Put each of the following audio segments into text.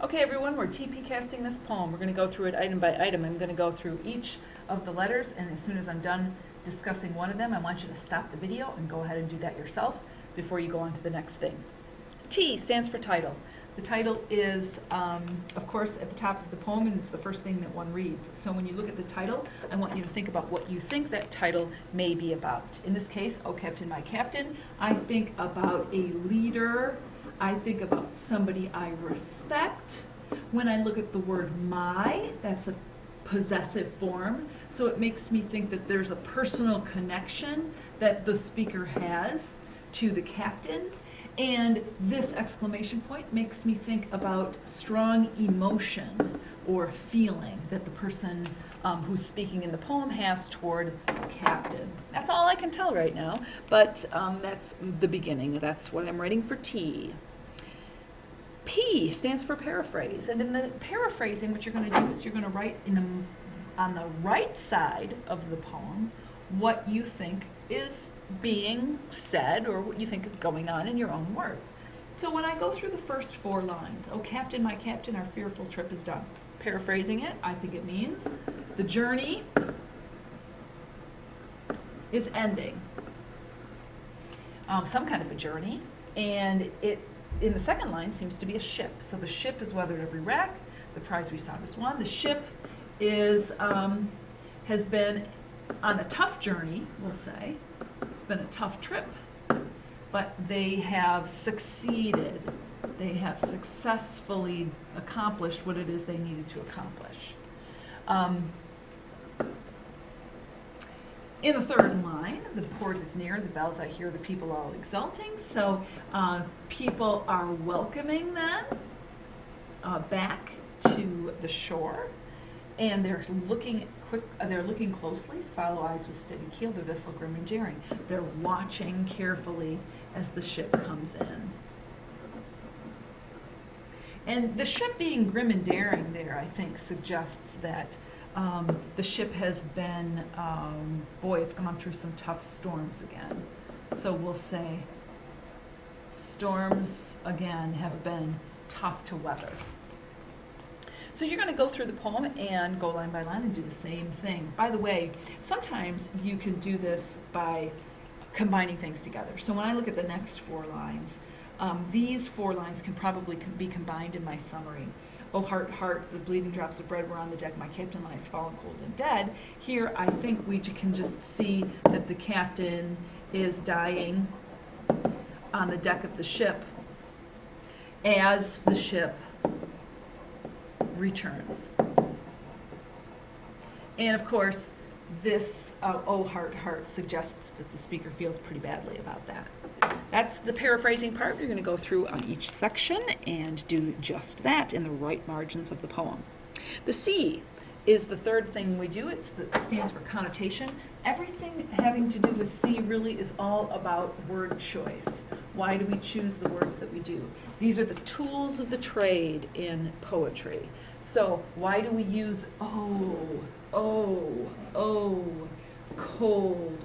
Okay, everyone, we're TP casting this poem. We're going to go through it item by item. I'm going to go through each of the letters, and as soon as I'm done discussing one of them, I want you to stop the video and go ahead and do that yourself before you go on to the next thing. T stands for title. The title is, of course, at the top of the poem, and it's the first thing that one reads. So when you look at the title, I want you to think about what you think that title may be about. In this case, Oh Captain, My Captain, I think about a leader. I think about somebody I respect. When I look at the word my, that's a possessive form. So it makes me think that there's a personal connection that the speaker has to the captain. And this exclamation point makes me think about strong emotion or feeling that the person who's speaking in the poem has toward the captain. That's all I can tell right now, but that's the beginning. That's what I'm writing for T. P stands for paraphrase, and in the paraphrasing, what you're going to do is you're going to write on the right side of the poem what you think is being said or what you think is going on in your own words. So when I go through the first 4 lines, Oh Captain, my captain, our fearful trip is done. Paraphrasing it, I think it means the journey is ending. Some kind of a journey, and it in the second line seems to be a ship. So the ship has weathered every wreck, the prize we sought is won. The ship is has been on a tough journey, we'll say. It's been a tough trip, but they have succeeded. They have successfully accomplished what it is they needed to accomplish. In the third line, the port is near, the bells I hear, the people all exulting. So people are welcoming them back to the shore, and they're looking closely, follow eyes with steady keel, the vessel grim and daring. They're watching carefully as the ship comes in. And the ship being grim and daring there, I think, suggests that the ship has been, it's gone through some tough storms again. So we'll say storms, again, have been tough to weather. So you're going to go through the poem and go line by line and do the same thing. By the way, sometimes you can do this by combining things together. So when I look at the next 4 lines, these 4 lines can probably be combined in my summary. Oh heart, heart, the bleeding drops of bread were on the deck, my captain lies fallen cold and dead. Here I think we can just see that the captain is dying on the deck of the ship as the ship returns. And of course, this oh heart, heart suggests that the speaker feels pretty badly about that. That's the paraphrasing part. You're going to go through on each section and do just that in the right margins of the poem. The C is the third thing we do. It stands for connotation. Everything having to do with C really is all about word choice. Why do we choose the words that we do? These are the tools of the trade in poetry. So why do we use cold,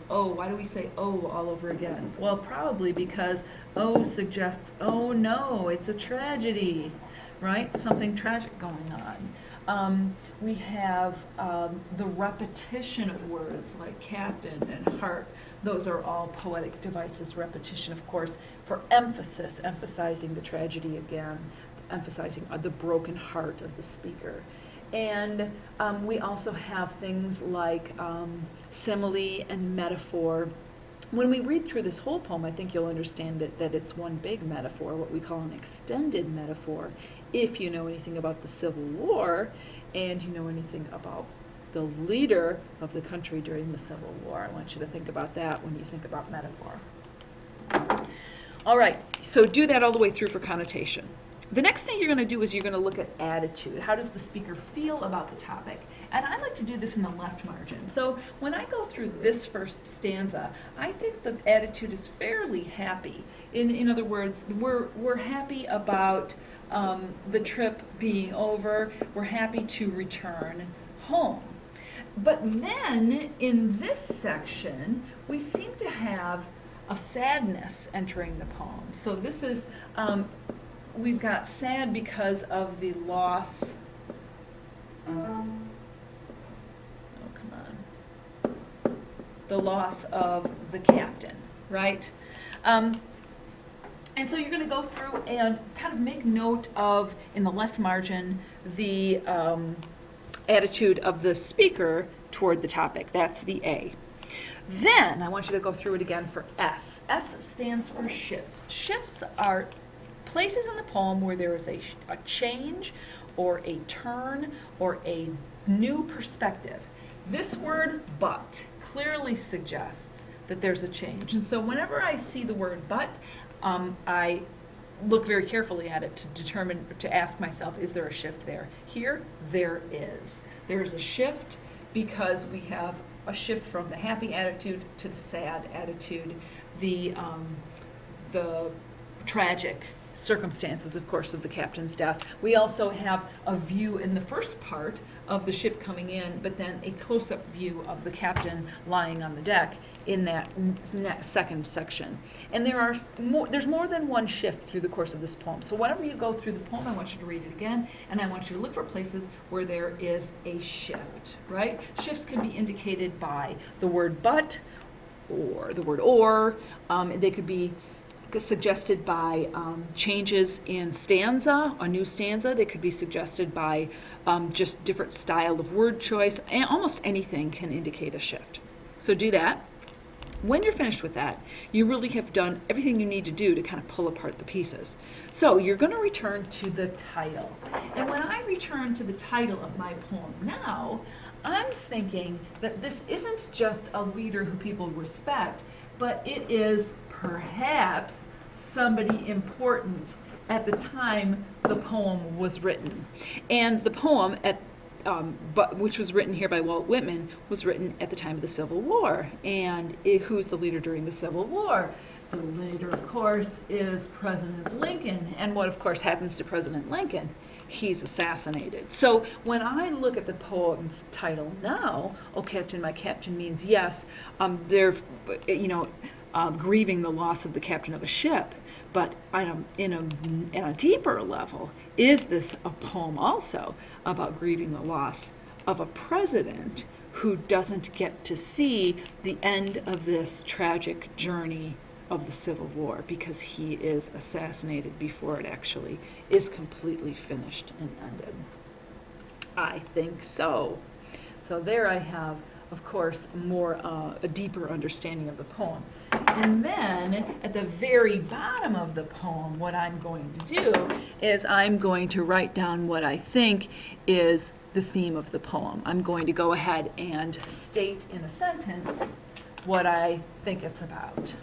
why do we say all over again? Well, probably because suggests, oh no, it's a tragedy, right? Something tragic going on. We have the repetition of words like captain and heart. Those are all poetic devices. Repetition, of course, for emphasis, emphasizing the tragedy again, emphasizing the broken heart of the speaker. And we also have things like simile and metaphor. When we read through this whole poem, I think you'll understand that it's one big metaphor, what we call an extended metaphor, if you know anything about the Civil War and you know anything about the leader of the country during the Civil War. I want you to think about that when you think about metaphor. All right, so do that all the way through for connotation. The next thing you're going to do is you're going to look at attitude. How does the speaker feel about the topic? And I like to do this in the left margin. So when I go through this first stanza, I think the attitude is fairly happy. In other words, we're happy about the trip being over. We're happy to return home. But then in this section, we seem to have a sadness entering the poem. So this is we've got sad because of the loss. Oh, come on. The loss of the captain, right? And so you're going to go through and kind of make note of, in the left margin, the attitude of the speaker toward the topic. That's the A. Then I want you to go through it again for S. S stands for shifts. Shifts are places in the poem where there is a change or a turn or a new perspective. This word but clearly suggests that there's a change. And so whenever I see the word but, I look very carefully at it to determine, to ask myself, is there a shift there? Here, there is. There's a shift because we have a shift from the happy attitude to the sad attitude, the tragic circumstances, of course, of the captain's death. We also have a view in the first part of the ship coming in, but then a close-up view of the captain lying on the deck in that second section. And there's more than one shift through the course of this poem. So whenever you go through the poem, I want you to read it again, and I want you to look for places where there is a shift, right? Shifts can be indicated by the word but or the word or. They could be suggested by changes in stanza, a new stanza. They could be suggested by just different style of word choice, and almost anything can indicate a shift. So do that. When you're finished with that, you really have done everything you need to do to kind of pull apart the pieces. So you're going to return to the title. And when I return to the title of my poem now, I'm thinking that this isn't just a leader who people respect, but it is perhaps somebody important at the time the poem was written. And the poem, which was written here by Walt Whitman, was written at the time of the Civil War. And who's the leader during the Civil War? The leader, of course, is President Lincoln. And what, of course, happens to President Lincoln? He's assassinated. So when I look at the poem's title now, "Oh Captain, My Captain," means yes, they're, grieving the loss of the captain of a ship. But on a deeper level, is this a poem also about grieving the loss of a president who doesn't get to see the end of this tragic journey of the Civil War because he is assassinated before it actually is completely finished and ended? I think so. So there I have, of course, a deeper understanding of the poem. And then at the very bottom of the poem, what I'm going to do is I'm going to write down what I think is the theme of the poem. I'm going to go ahead and state in a sentence what I think it's about.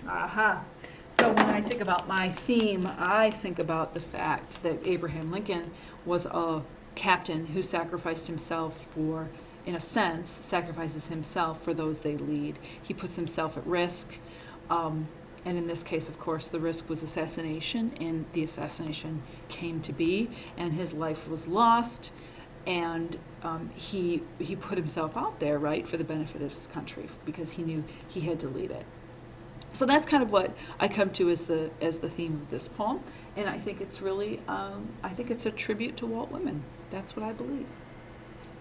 Aha. So when I think about my theme, I think about the fact that Abraham Lincoln was a captain who sacrificed himself for, in a sense, sacrifices himself for those they lead. He puts himself at risk. And in this case, of course, the risk was assassination, and the assassination came to be, and his life was lost. And he put himself out there, right, for the benefit of his country, because he knew he had to lead it. So that's kind of what I come to as the theme of this poem, and I think it's really, I think it's a tribute to Walt Whitman. That's what I believe.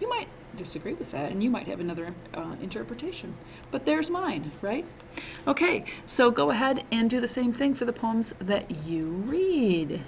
You might disagree with that, and you might have another interpretation, but there's mine, right? Okay, so go ahead and do the same thing for the poems that you read.